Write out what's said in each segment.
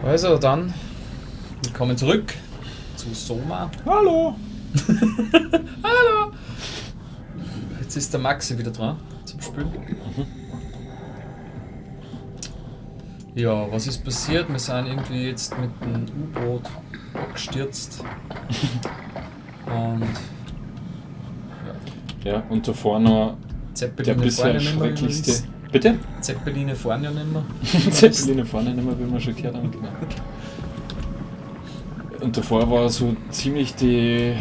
Also dann, willkommen zurück zu SOMA. Hallo! Hallo! Jetzt ist der Maxi wieder dran zum Spielen. Ja, was ist passiert? Wir sind irgendwie jetzt mit dem U-Boot abgestürzt. Und ja, und davor noch Zeppeline der bisher schrecklichste. Bitte? Zeppeline fahren ja nicht mehr. Zeppeline fahren ja nicht mehr, wie wir schon gehört haben. Genau. Und davor war so ziemlich die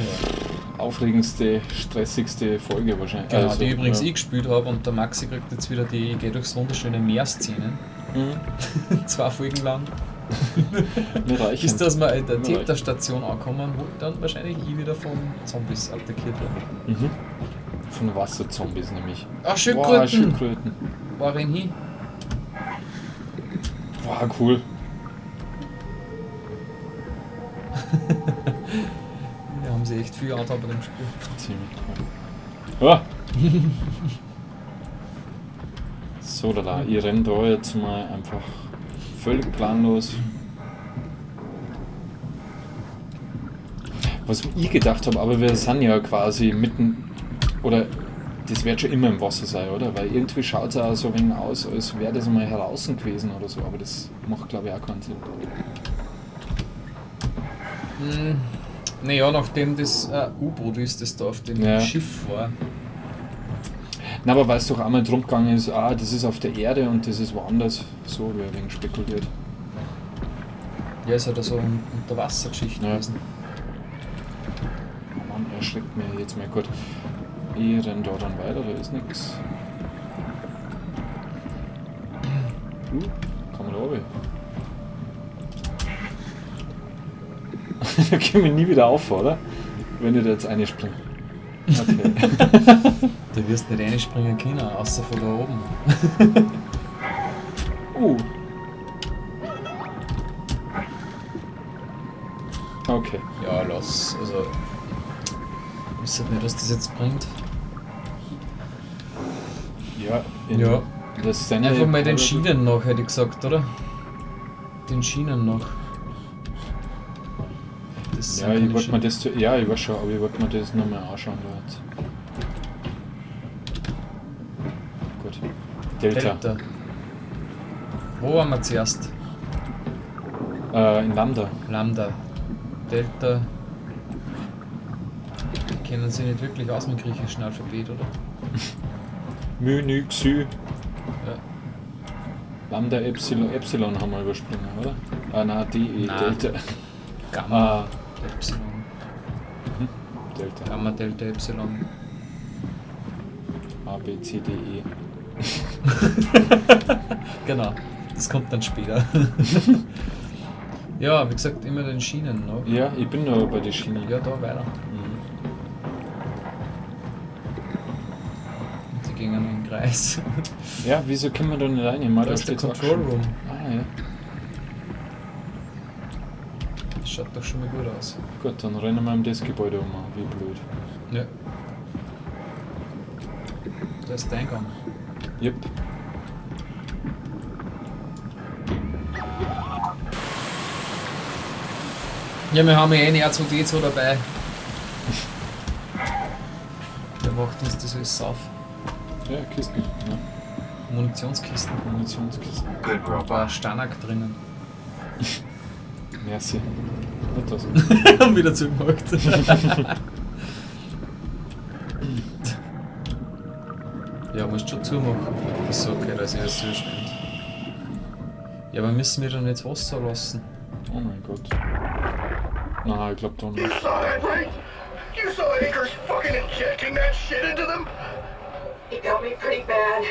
aufregendste, stressigste Folge wahrscheinlich. Genau, also, die übrigens ich gespielt habe, und der Maxi kriegt jetzt wieder die Geh durchs wunderschöne Meer-Szenen. 2 Folgen lang. Bis dass wir in der Täterstation ankommen, wo dann wahrscheinlich ich wieder von Zombies attackiert werde. Von Wasserzombies nämlich. Ach, Schildkröten! Schildkröten. War rein hin. Wow, cool. Wir haben sie echt viel angetan bei dem Spiel. Ziemlich cool. Oh. So, da, ich renne da jetzt mal einfach völlig planlos. Was ich gedacht habe, aber wir sind ja quasi mitten, oder das wird schon immer im Wasser sein, oder? Weil irgendwie schaut es auch so ein wenig aus, als wäre das mal heraus gewesen oder so, aber das macht, glaube ich, auch keinen Sinn. Naja, nachdem das U-Boot ist, das da auf dem Schiff war. Na, aber weil es doch einmal drum gegangen ist, das ist auf der Erde und das ist woanders, so wäre ein wenig spekuliert. Ja, ist halt so eine Unterwassergeschichte gewesen. Oh Mann, erschreckt mich jetzt mal gut. Ich renn da dann weiter, da ist nichts. Kann man da runter. Da können wir nie wieder auf, oder? Wenn ich da jetzt reinspringe. Okay. Du wirst nicht reinspringen können, außer von da oben. Okay. Ja, lass. Also, ich weiß nicht, was das jetzt bringt. Ja. Das sind einfach mal den Schienen nach, hätte ich gesagt, oder? Den Schienen nach. Ja, ich wollte mir das, ich weiß schon, aber ich wollte mir das nochmal anschauen. Gut. Delta. Wo waren wir zuerst? In Lambda. Delta. Die kennen sich nicht wirklich aus mit dem griechischen Alphabet, oder? Menü, Xy. Ja. Lambda, Epsilon haben wir übersprungen, oder? Nein, DE, Delta. Gamma, Epsilon. Delta. Gamma, Delta, Epsilon. A, B, C, D, E. Genau, das kommt dann später. Ja, wie gesagt, immer den Schienen noch. Ja, ich bin noch bei den Schienen. Ja, da weiter. Und die gingen im Kreis. Ja, wieso können wir da nicht rein? Da ist der Control Room. Ja. Das schaut doch schon mal gut aus. Gut, dann rennen wir in das Gebäude um, wie blöd. Ja. Da ist der Eingang. Yep. Ja, wir haben ja eine R2D2 dabei. Der macht uns das alles auf. Ja, Kisten. Ja. Munitionskisten. Ein paar Stanak drinnen. Merci. Nicht das. Haben wieder zugemacht. Ja, musst schon zumachen. Das ist okay, dass ich das zuspielt. Ja, aber müssen wir dann jetzt Wasser lassen? Oh mein Gott. Na, ich glaub doch nicht. You saw that, right? You saw Akers fucking injecting that shit into them? He got me pretty bad.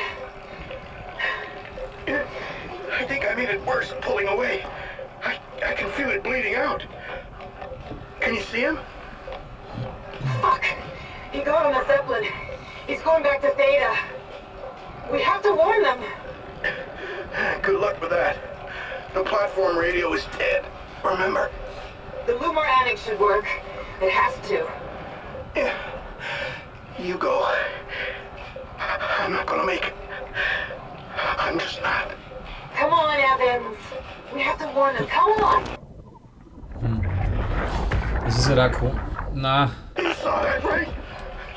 I think I made it worse pulling away. I can feel it bleeding out. Can you see him? Fuck! He got on the Zeppelin. He's going back to Theta. We have to warn them. Good luck with that. The platform radio is dead. Remember? The Lumar Annex should work. It has to. Yeah. You go. I'm not gonna make it. I'm just not. Come on, Evan. begins. We have to warn them. Come on! Das ist ja auch na, You saw that, right?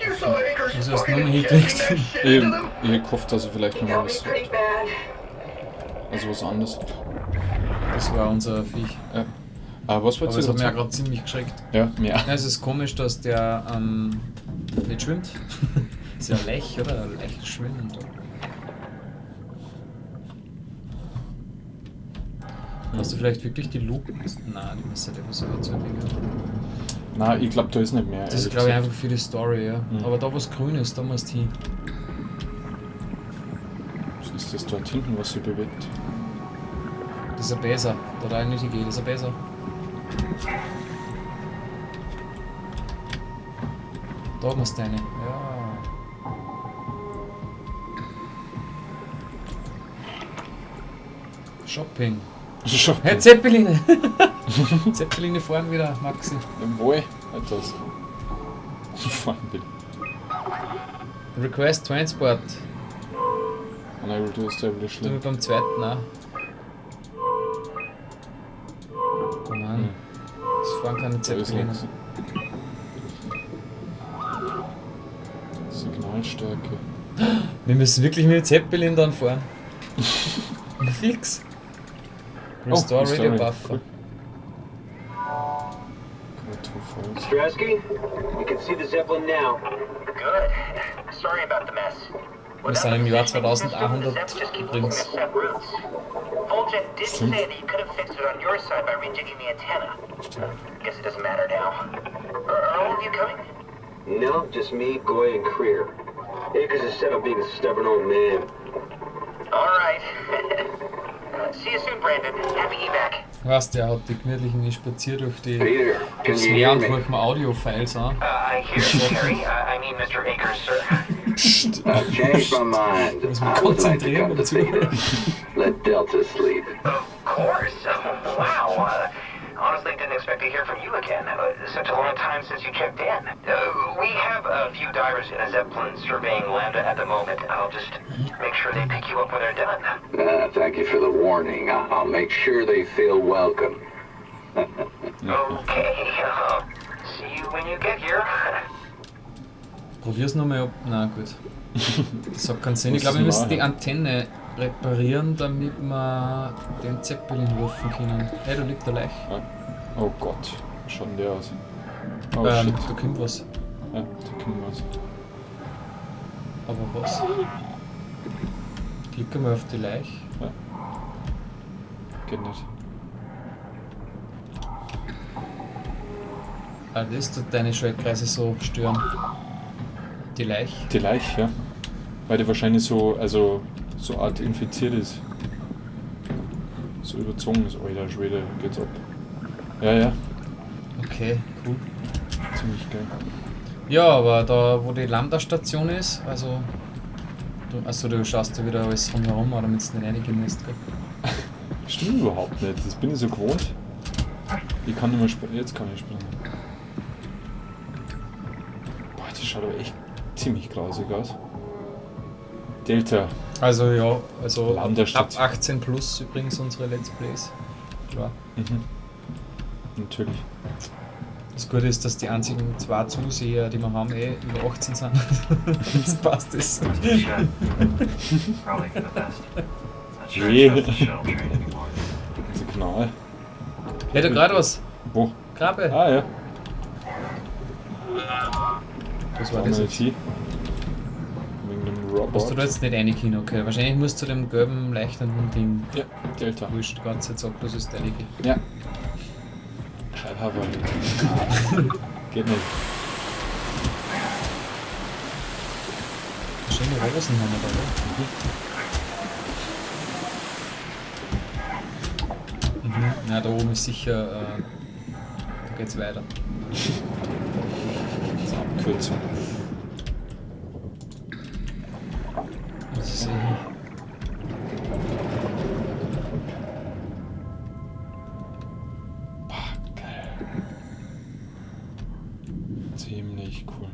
You saw Akers das ist fucking nur injecting hingekriegt. that shit into them? Ich hätte gehofft, dass er vielleicht noch They'll mal be was, pretty bad. also was anderes. Das war unser Viech. Ja. Aber was Aber wolltest das du hat mich ja dazu? gerade ziemlich geschreckt. Ja, mehr. Ja, es ist komisch, dass der nicht schwimmt. Ist ja Lech, oder? Leicht schwimmend. Hast du vielleicht wirklich die Luke? Nein, die müsste der so erzählen. Nein, ich glaube, da ist nicht mehr. Das ist, glaube ich, einfach für die Story, ja. Aber da, was grün ist, da musst du hin. Was ist das dort hinten, was sich bewegt? Das ist ein Bäser. Da rein nicht geht, das ist ein Bäser. Da musst du rein. Ja. Shopping. Schon. Hey, Zeppeline! Zeppeline fahren wieder, Maxi. Jawohl, halt das. Fahren bitte. Request Transport. Unable to establish Du link. beim zweiten auch. Oh Mann. Es fahren keine Da ist Zeppeline. nichts. Signalstärke. Wir müssen wirklich mit Zeppelin dann fahren. Fix. Restore Restore, Radio Buffer. cool. Got 2 files. Strasky, you can see the Zeppelin now. Good. Sorry about the mess. Wir sind im Jahr 2100 übrigens. Folgen did say that you could have fixed it on your side by redigging the antenna. Guess it doesn't matter now. Are all of you coming? No, just me, Goy, and Creer. Akers is set on being a stubborn old man. All right. See you soon, Brandon. Happy evac. Weißt du, er hat die gemütlichen spaziert durch Peter, can das you Meer hear und me? hol ich mir Audio-Files an. I hear you, Harry. I mean, Mr. Akers, sir. I've changed my mind. Muss man I would like to konzentrieren come beim to Theta. Zuhören. Let Delta sleep. Of course. Wow. Honestly, didn't expect to hear from you again. Such a long time since you checked in. We have a few divers in a Zeppelin surveying Lambda at the moment. I'll just make sure they pick you up when they're done. Thank you for the warning. I'll make sure they feel welcome. Okay. See you when you get here. Probier's nochmal ab. Na gut. Das hat keinen Sinn. Ich Was glaube, wir ist müssen die nachher? Antenne reparieren, damit wir den Zeppelin rufen können. Hey, da liegt der Leich. Ja. Oh Gott, wie schaut denn der aus? Oh shit. Da kommt was. Ja, da kommt was. Aber was? Klicken wir auf die Leich. Ja. Geht nicht. Ah, das tut deine Schaltkreise so stören. Die Leich. Die Leiche, ja. Weil die wahrscheinlich so, also so Art infiziert ist. So überzogen ist. Alter Schwede, geht's ab. Ja, ja, Okay, cool. ziemlich geil. Ja, aber da, wo die Lambda-Station ist, also. Du schaust da wieder alles rumherum, damit es nicht reingehen musst, gell? Stimmt überhaupt nicht, das bin ich so gewohnt. Ich kann nicht mehr springen, jetzt kann ich springen. Boah, das schaut aber echt ziemlich grausig aus. Delta. Also ja, also ab Lambda-Station. 18 plus übrigens unsere Let's Plays. Klar. Mhm. Natürlich. Das Gute ist, dass die einzigen 2 Zuseher, die wir haben, über 18 sind. Das passt es. Probably for the best. Not sure Yeah. I trust the shuttle train anymore. Signal. Hätte gerade was. Wo? Grabe. Ah ja. Das war War das nicht jetzt. hier. Wegen dem Robot. Hast du da jetzt nicht reingehen, okay. Wahrscheinlich musst du dem gelben, leuchtenden Ding. Ja, Delta. Wurscht, ganz jetzt sagt, das ist der Lege. Ja. Schreibhaber. Geht nicht. Schöne Rosen haben wir da, oder? Mhm. Na, da oben ist sicher, da geht's weiter. Das ist eine Abkürzung. Das ist Geil. Ziemlich cool.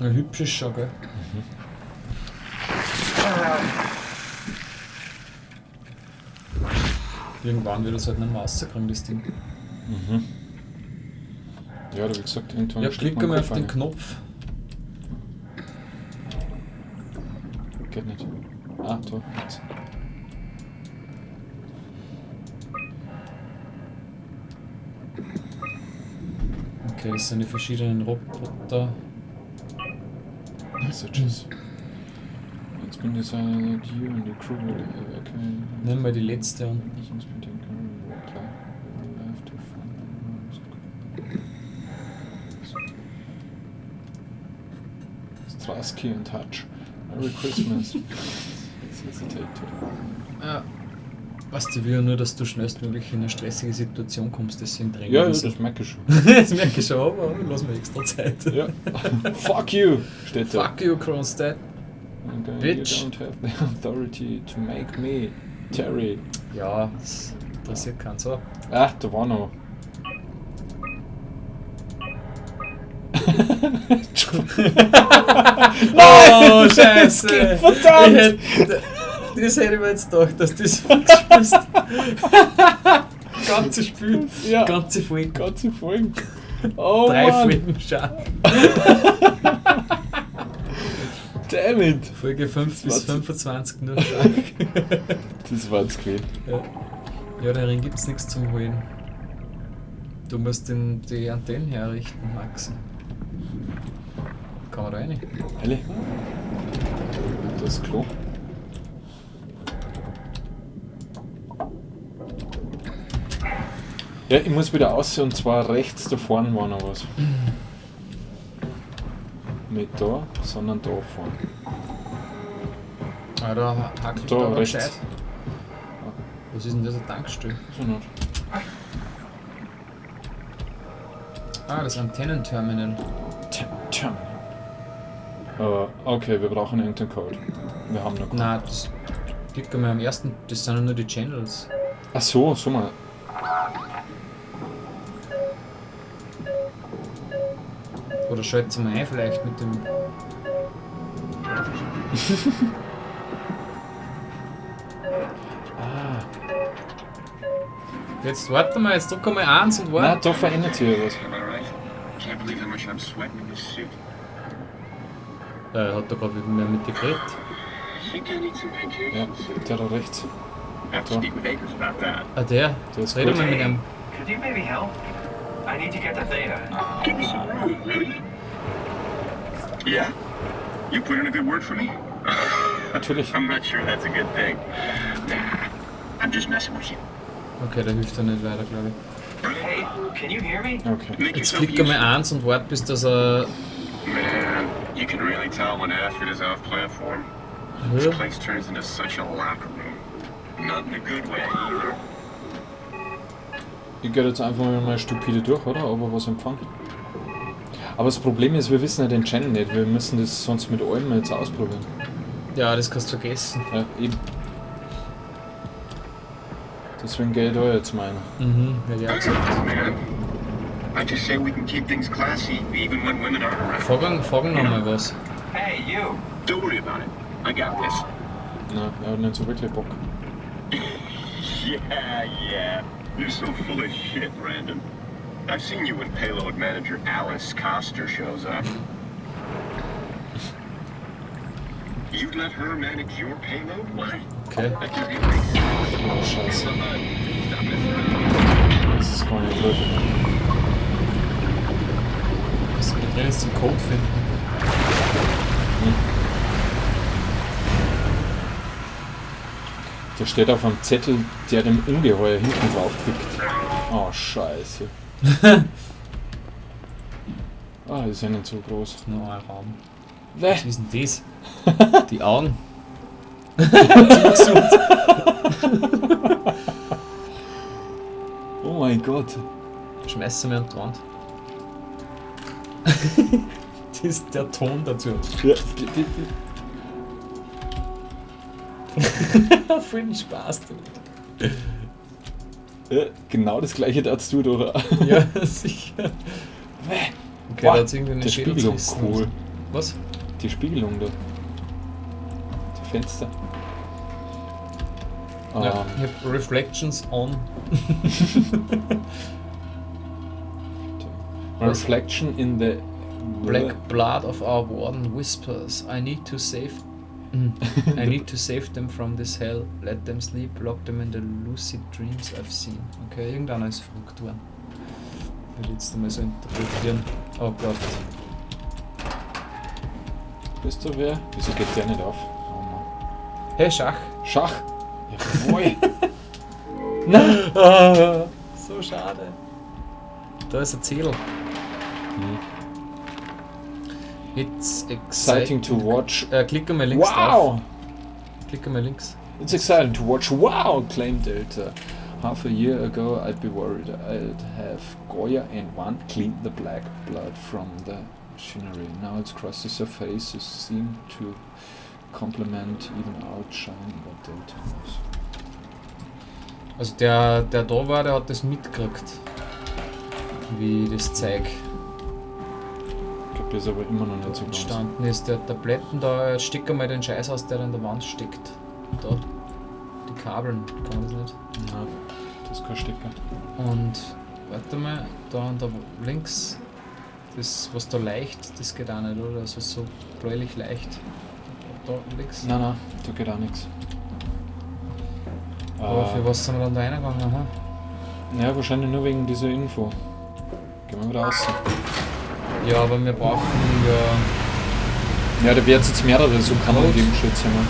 ein hübsches schon, gell? Irgendwann wird es halt nicht mehr rauskriegen, das Ding. Mhm. Ja, wie gesagt, irgendwann. Ja, klicke mal auf den Knopf. Geht nicht. Ah, da, jetzt. Okay, das sind die verschiedenen Roboter. Messages. Jetzt bin ich eine you and the crew. Okay. Nimm mal die letzte an. Strasky and Touch. Merry Christmas. Ja. Was die will nur, dass du schnellstmöglich in eine stressige Situation kommst, das sind Dränge. Ja, das merke ich schon. Das merke ich schon, aber lass mir extra Zeit. Ja. Fuck you, steht da. Fuck you, Kronstadt. Bitch. You don't have the authority to make me Terry. Ja, das interessiert keinen so. Ah, da war noch. Oh, scheiße! Verdammt! Das hätte ich mir jetzt gedacht, dass das fix spielst. Ganze Spiel, Ja. ganze Folge. Ganze Folgen. Oh, Drei Mann. Folgen Schach. Damn it! Folge 5 bis 25 nur Schach. Das war's gewesen. Ja, darin gibt es nichts zum Holen. Du musst die Antennen herrichten, Maxi. Kann man da rein? Ehrlich? Das Klo. Ja, ich muss wieder raus und zwar rechts da vorne war noch was. Nicht da, sondern da vorne. Ah, da hackelt Da aber rechts. gescheit. Was ist denn das, eine Tankstelle? So nicht. Ah, das Antennenterminal. Okay, wir brauchen irgendeinen Code. Wir haben noch keinen. Nein, das klicken wir am ersten, das sind ja nur die Channels. Ach so, so mal. Oder schalten wir ein vielleicht mit dem... Ah, Jetzt warten wir, jetzt drücken wir 1 und nein, warten. da verändert sich ja was. Am I right? Can't believe how much I'm sweating in this suit. Hat er gerade mit dir geredet. Think I need some Ja, vacation. der da rechts. I have to speak with Akers about that. Ah, der? Der ist Reden gut. wir mit ihm. Could you maybe help? I need to get to Theta. Give me some room, really? Yeah? You put in a good word for me? Natürlich. I'm not sure that's a good thing. Nah, I'm just messing with you. Okay, der hilft er nicht weiter, glaube ich. Hey, can you hear me? Okay. Make Jetzt yourself klicken wir useful. 1 und warten, bis das er... Man, you can really tell when Ashford is off platform. This place turns into such a locker room. Not in a good way either. Ich gehe jetzt einfach mal stupide durch, oder? Aber was empfangen. Aber das Problem ist, wir wissen ja den Channel nicht. Wir müssen das sonst mit allem jetzt ausprobieren. Ja, das kannst du vergessen. Ja, eben. Deswegen gehe ich da jetzt mal ein. Mhm, hätte ich auch gesagt. Man, I just say we can keep things classy even when women aren't around. Fragen noch mal was. Hey, you! Don't worry about it. I got this. Nein, er hat nicht so wirklich Bock. Yeah. You're so full of shit, Brandon. I've seen you when payload manager Alice Coster shows up. You'd let her manage your payload? Why? Okay. That just makes sense. Oh, scheiße. Stop it. Das ist gar nicht blöd. Was wir drin ist, den Code finden. Der steht auf einem Zettel, der dem Ungeheuer hinten drauf pickt. Oh, scheiße. Ah, das ist ja nicht so groß. Noch ein Raum. Wäh. Was ist denn das? Die Augen. Oh mein Gott. Schmeißen wir an die Wand. Das ist der Ton dazu. Ja, Voll Spaß damit. ja, genau das gleiche darfst du doch. Ja, sicher. Okay, Boah, da hat irgendwie eine der Spiegelung, Schädelzliste. cool. Was? Die Spiegelung da. Die Fenster. Ja, ich hab Reflections on. Reflection in the Black blood of our warden whispers. I need to save them from this hell. Let them sleep, lock them in the lucid dreams I've seen. Okay, irgendeiner ist verrückt worden. Ich will jetzt einmal so interpretieren. Oh Gott. Bist du wer? Wieso geht der nicht auf? Oh Mann. Hey, Schach. Schach? Jawohl! Nein! So schade. Da ist ein Ziel. It's Exciting to watch. Klick einmal links Wow! drauf. Klick einmal links. It's exciting to watch. Wow! Claimed Delta. Half a year ago I'd be worried I'd have Goya and one clean the black blood from the machinery. Now it's crosses her face, seem to complement, even outshine what Delta was. Also der da war, der hat das mitgekriegt. Wie das Zeug Ich glaube, das ist aber immer noch nicht so ganz. entstanden ist. Der Tabletten da, steck einmal den Scheiß aus, der in der Wand steckt. Da. Die Kabeln, kann man das nicht? Nein, das ist kein Stecker. Und warte mal, da und da links, das was da leicht, das geht auch nicht, oder? Also so bläulich leicht. Da links. Nein, da geht auch nichts. Aber für was sind wir dann da reingegangen? Aha. Ja, wahrscheinlich nur wegen dieser Info. Gehen wir wieder raus. Ja, aber wir brauchen ja. Ja, da wird es jetzt mehrere so Kammern geben, schätze ich mal.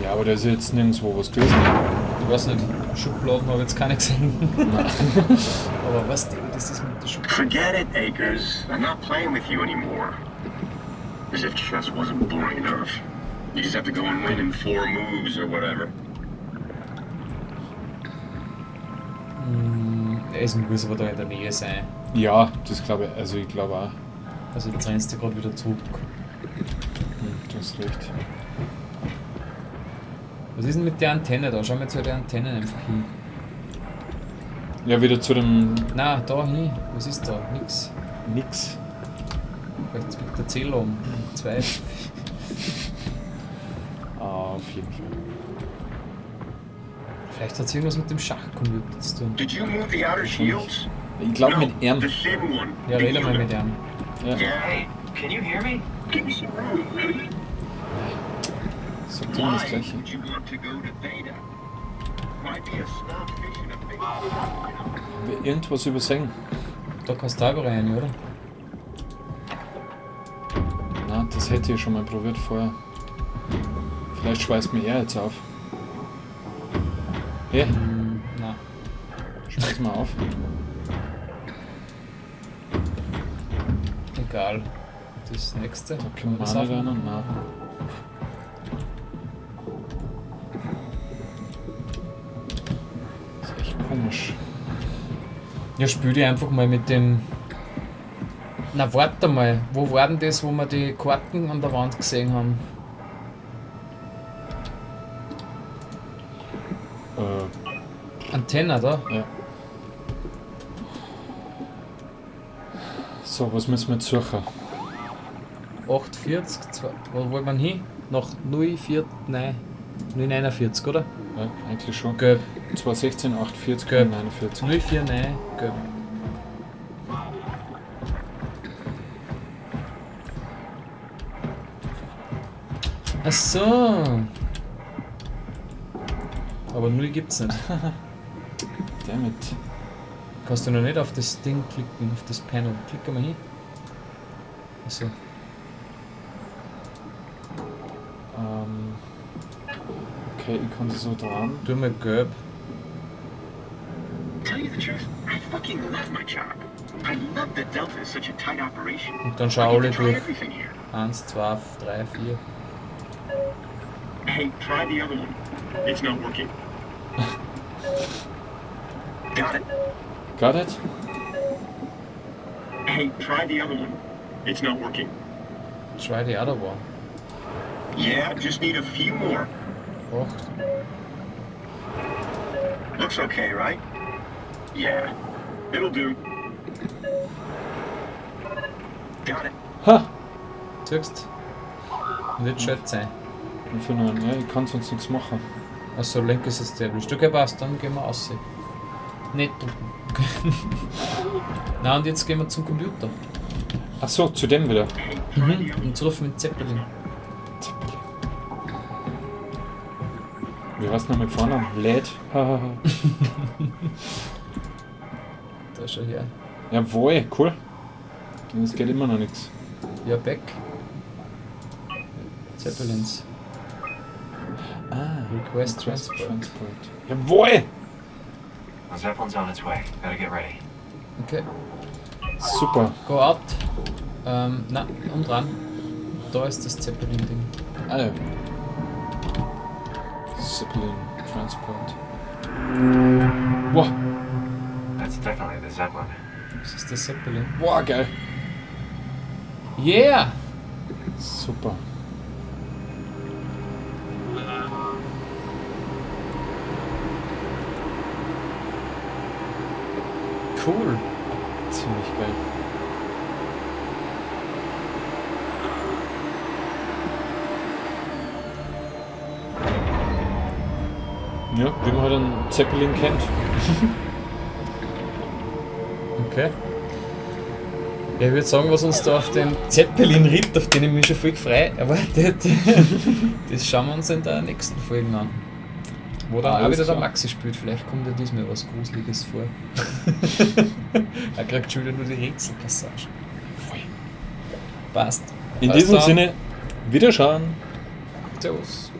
Ja, aber da ist jetzt nirgendwo was gewesen. Ich weiß nicht, Schubladen habe ich jetzt keine gesehen. Aber was denn, das ist mit der Schublade? Forget it, Akers. I'm not playing with you anymore. As if chess wasn't boring enough. You just have to go and win in 4 moves or whatever. Es muss aber da in der Nähe sein. Ja, das glaube ich, also ich glaube auch. Also jetzt rennst du gerade wieder zurück. Du hast recht. Was ist denn mit der Antenne da? Schauen wir zu der Antenne einfach hin. Ja, wieder zu dem... Na, da hin. Was ist da? Nix. Nix. Vielleicht mit der Zähler um. 2. Auf jeden Fall. Vielleicht hat es irgendwas mit dem Schachcomputer zu tun. Did you move the outer shields? Ich glaube mit No, ihm. the thin one. Ja, rede mal mit ihm. Ja. Hey, can you hear me? Give me some room, will you? Sagt immer das Why Gleiche. would you want to go to Theta? Might be a snobfish in a big... Wir irgendwas übersehen. Da kannst du auch rein, oder? Na, das hätte ich schon mal probiert vorher. Vielleicht schweißt mir er jetzt auf. Hey, Na. schmeiß mal auf. Egal. Das nächste. Da können wir das nicht auf- rein. Nein. Das ist echt komisch. Ja, spiel die einfach mal mit dem. Na, warte mal. Wo war denn das, wo wir die Karten an der Wand gesehen haben? Antenne, da? Ja. So, was müssen wir jetzt suchen? 840, wo wollen wir hin? Nach 049, oder? Ja, eigentlich schon. Gelb. 216, 48, Gelb. 49. 049, gelb. Ach so. Aber 0 gibt's nicht. Damit. Kannst du noch nicht auf das Ding klicken, auf das Panel. Klick mal hin. Achso. Okay, ich kann das so dran. Tu mal gelb. Tell you the truth, I fucking love my job. I love that Delta is such a tight operation. Und dann schau alle I get to try durch. everything here. 1, 2, 3, 4. Hey, try the other one. It's not working. Got it. Got it? Hey, try the other one. It's not working. Try the other one. Yeah, just need a few more. 8. Looks okay, right? Yeah, it'll do. Got it. Ha! Siehst du? Wird schon jetzt sein. Ja, ich kann sonst nichts machen. Achso, linkes Established. Okay, passt, dann gehen wir raus. Nicht drücken. Na und jetzt gehen wir zum Computer. Achso, zu dem wieder. Und rufen mit Zeppelin. Wie heißt noch mit vorne? LED. Da schau her. Jawohl, cool. Es geht immer noch nichts. Ja, back. Zeppelins. Request Transport. Jawohl! The Zeppelin's on its way. Gotta get ready. Okay. Super. Go out. Na, dran. Da ist das Zeppelin-Ding. Ah ja. Zeppelin Transport. Wow. That's definitely the Zeppelin. Das ist der Zeppelin. Wow, geil. Yeah! Super. Cool. Ziemlich geil. Ja, wie man halt einen Zeppelin kennt. Okay. Ja, ich würde sagen, was uns da auf dem Zeppelin-Ritt, auf den ich mich schon voll gefreut erwartet, das schauen wir uns in der nächsten Folge an. Wo dann auch wieder der Maxi spielt, vielleicht kommt ja diesmal was Gruseliges vor. Er kriegt schon wieder nur die Rätselpassage. Passt. In diesem Sinne, Wiederschauen. Servus.